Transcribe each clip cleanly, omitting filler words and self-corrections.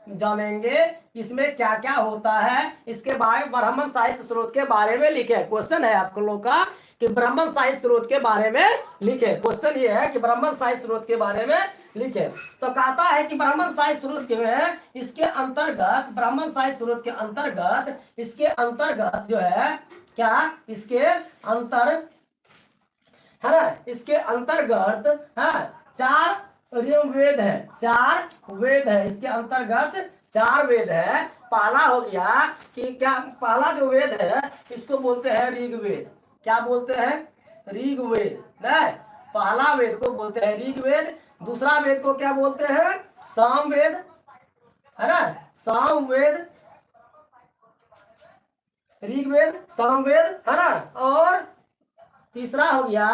जानेंगे इसमें क्या क्या होता है, इसके बारे में ब्राह्मण साहित्य स्रोत के बारे में लिखे। क्वेश्चन है आप लोगों का कि ब्राह्मण साहित्य स्रोत के बारे में लिखे। क्वेश्चन ये है कि ब्राह्मण साहित्य स्रोत के बारे में लिखे। तो कहता है कि ब्राह्मण साहित्य स्रोत के में इसके अंतर्गत, ब्राह्मण साहित्य स्रोत के अंतर्गत, इसके अंतर्गत जो है क्या, इसके अंतर है ना, इसके अंतर्गत है 4 वेद है, 4 वेद है, इसके अंतर्गत 4 वेद है। पहला हो गया कि क्या, पहला जो वेद है इसको बोलते हैं ऋग्वेद। क्या बोलते हैं? ऋग्वेद। नहीं, पहला वेद को बोलते हैं ऋग्वेद। दूसरा वेद को क्या बोलते हैं? सामवेद, है ना, सामवेद, ऋग्वेद, सामवेद, है ना। और तीसरा हो गया,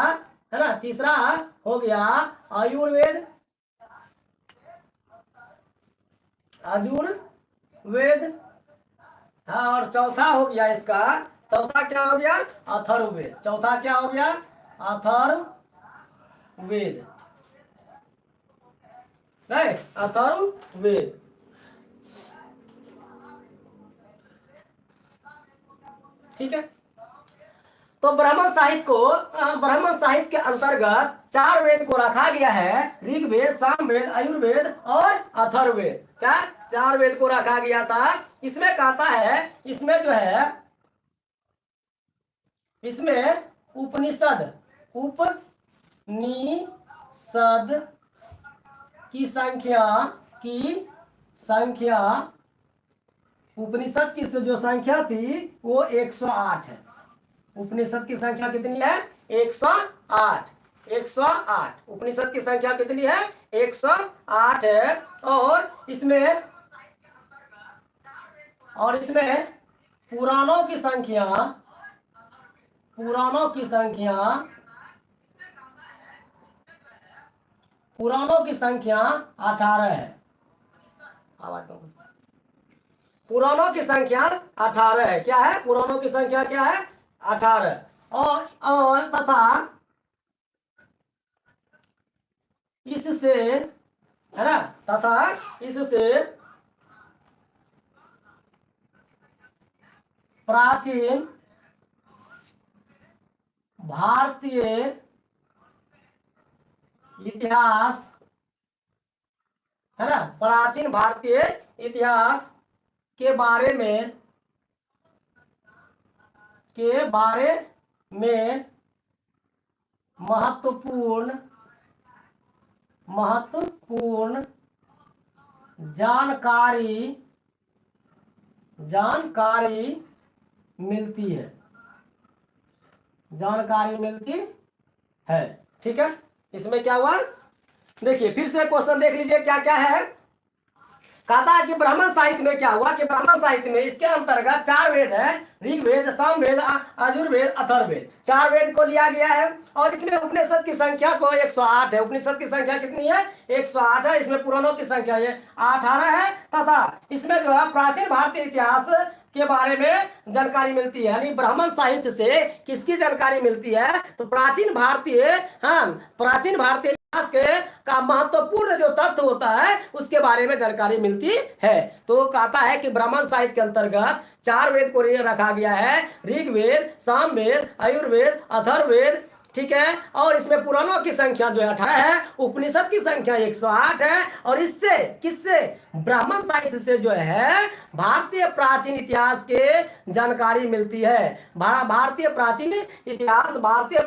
है ना, तीसरा हो गया आयुर्वेद, आयुर्वेद। हाँ, और चौथा हो गया इसका, चौथा क्या हो गया? अथर्ववेद। चौथा क्या हो गया? अथर्ववेद। नहीं, अथर्ववेद। ठीक है। तो ब्राह्मण साहित्य को, ब्राह्मण साहित्य के अंतर्गत 4 वेद को रखा गया है, ऋग्वेद, सामवेद, आयुर्वेद और अथर्ववेद। क्या? 4 वेद को रखा गया था। इसमें कहता है, इसमें जो है, इसमें उपनिषद, उपनिषद की संख्या, उपनिषद की जो संख्या थी वो 108 है। उपनिषद की संख्या कितनी है? 108। 108 उपनिषद की संख्या कितनी है? 108 है। और इसमें पुराणों की संख्या, पुराणों की संख्या 18 है। आवाज कम। पुराणों की संख्या 18 है। क्या है? पुराणों की संख्या क्या है? 18। और तथा इससे, है ना, तथा इससे प्राचीन भारतीय इतिहास, है ना, प्राचीन भारतीय इतिहास के बारे में महत्वपूर्ण जानकारी मिलती है। ठीक है। इसमें क्या हुआ? देखिए फिर से क्वेश्चन देख लीजिए क्या क्या है। कहता है कि ब्राह्मण साहित्य में क्या हुआ कि ब्राह्मण साहित्य में इसके अंतर्गत 4 वेद है, ऋग्वेद, सामवेद, आयुर्वेद, अथर्ववेद। 4 वेद को लिया गया है। और इसमें उपनिषद की संख्या को 108 है। उपनिषद की संख्या कितनी है? 108 है। इसमें पुराणों की संख्या ये 18 है। तथा इसमें जो है प्राचीन भारतीय इतिहास के बारे में जानकारी मिलती है। यानी ब्राह्मण साहित्य से किसकी जानकारी मिलती है? तो प्राचीन भारतीय, हाँ, प्राचीन भारतीय इतिहास का महत्वपूर्ण जो तथ्य होता है उसके बारे में जानकारी मिलती है। तो कहता है कि ब्राह्मण साहित्य के अंतर्गत 4 वेद को रखा गया है, ऋग्वेद, सामवेद, आयुर्वेद, अथर्ववेद। ठीक है। और इसमें पुराणों की संख्या जो है 18 है, उपनिषद की संख्या 108 है। और इससे, किससे? ब्राह्मण साहित्य से जो है भारतीय प्राचीन इतिहास के जानकारी मिलती है। भारतीय प्राचीन इतिहास, भारतीय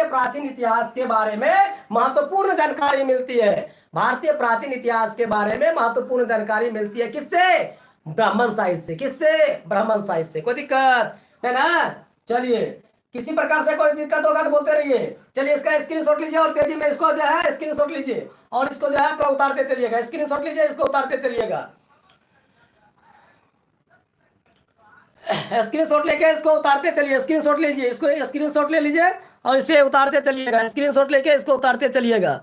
प्राचीन इतिहास के बारे में महत्वपूर्ण जानकारी मिलती है। भारतीय प्राचीन इतिहास के बारे में महत्वपूर्ण जानकारी मिलती है। किससे? ब्राह्मण साहित्य से। किससे? ब्राह्मण साहित्य से। कोई दिक्कत है ना? चलिए, किसी प्रकार से कोई दिक्कत होगा तो बोलते रहिए। चलिए इसका स्क्रीनशॉट लीजिए और तेजी में इसको जो है स्क्रीनशॉट लीजिए और इसको जो है उतारते चलिएगा। स्क्रीनशॉट लीजिए, इसको उतारते चलिएगा। स्क्रीनशॉट लेके इसको उतारते चलिए। स्क्रीनशॉट लीजिए, इसको स्क्रीनशॉट ले लीजिए और इसे उतारते चलिएगा। स्क्रीनशॉट लेके इसको उतारते चलिएगा।